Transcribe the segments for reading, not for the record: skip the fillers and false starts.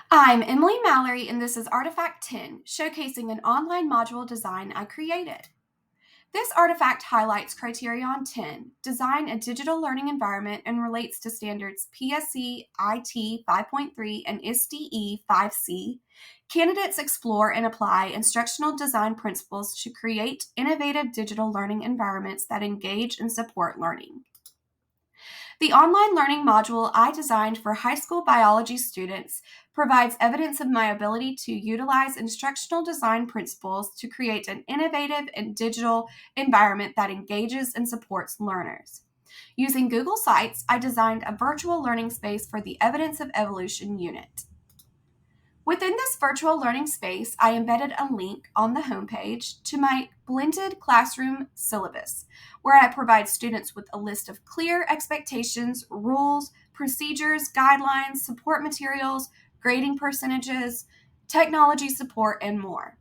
I'm E.Mallory, and this is Artifact 10, showcasing an online module design I created. This artifact highlights Criterion 10, design a digital learning environment, and relates to standards PSC IT 5.3 and ISTE 5C. Candidates explore and apply instructional design principles to create innovative digital learning environments that engage and support learning. The online learning module I designed for high school biology students provides evidence of my ability to utilize instructional design principles to create an innovative and digital environment that engages and supports learners. Using Google Sites, I designed a virtual learning space for the Evidence of Evolution unit. Within this virtual learning space, I embedded a link on the homepage to my blended classroom syllabus, where I provide students with a list of clear expectations, rules, procedures, guidelines, support materials, grading percentages, technology support, and more.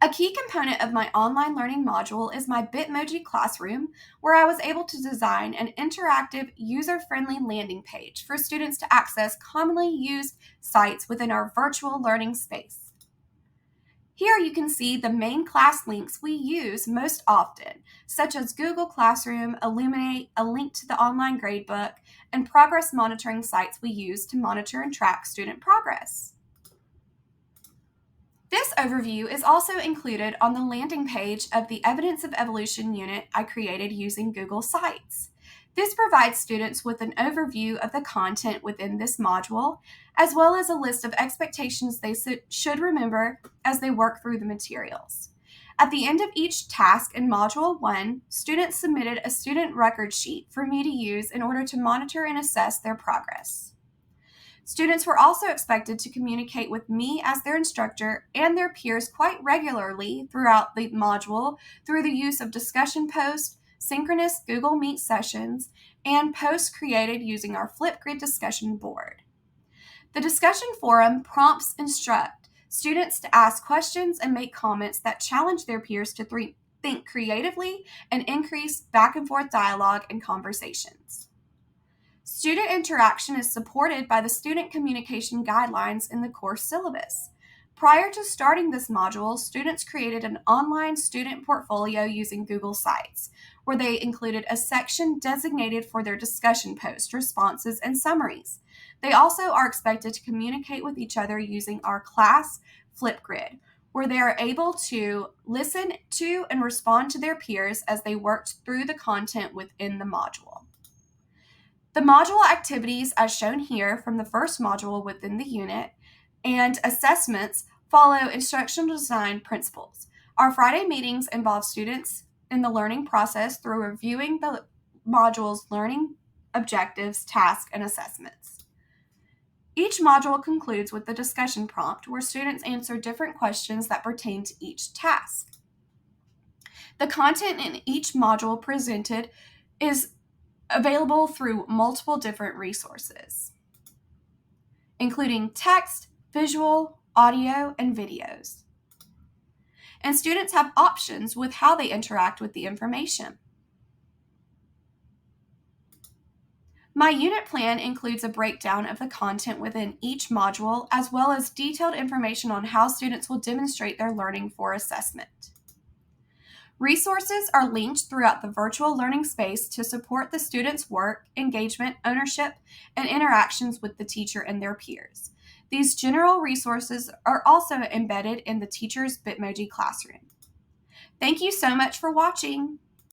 A key component of my online learning module is my Bitmoji classroom, where I was able to design an interactive, user-friendly landing page for students to access commonly used sites within our virtual learning space. Here you can see the main class links we use most often, such as Google Classroom, Illuminate, a link to the online gradebook, and progress monitoring sites we use to monitor and track student progress. This overview is also included on the landing page of the Evidence of Evolution unit I created using Google Sites. This provides students with an overview of the content within this module, as well as a list of expectations they should remember as they work through the materials. At the end of each task in Module 1, students submitted a student record sheet for me to use in order to monitor and assess their progress. Students were also expected to communicate with me as their instructor and their peers quite regularly throughout the module through the use of discussion posts, synchronous Google Meet sessions, and posts created using our Flipgrid discussion board. The discussion forum prompts instruct students to ask questions and make comments that challenge their peers to think creatively and increase back and forth dialogue and conversations. Student interaction is supported by the Student Communication Guidelines in the course syllabus. Prior to starting this module, students created an online student portfolio using Google Sites, where they included a section designated for their discussion posts, responses, and summaries. They also are expected to communicate with each other using our class Flipgrid, where they are able to listen to and respond to their peers as they worked through the content within the module. The module activities, as shown here from the first module within the unit, and assessments follow instructional design principles. Our Friday meetings involve students in the learning process through reviewing the module's learning objectives, tasks, and assessments. Each module concludes with the discussion prompt, where students answer different questions that pertain to each task. The content in each module presented is available through multiple different resources, including text, visual, audio, and videos. And students have options with how they interact with the information. My unit plan includes a breakdown of the content within each module, as well as detailed information on how students will demonstrate their learning for assessment. Resources are linked throughout the virtual learning space to support the students' work, engagement, ownership, and interactions with the teacher and their peers. These general resources are also embedded in the teacher's Bitmoji classroom. Thank you so much for watching.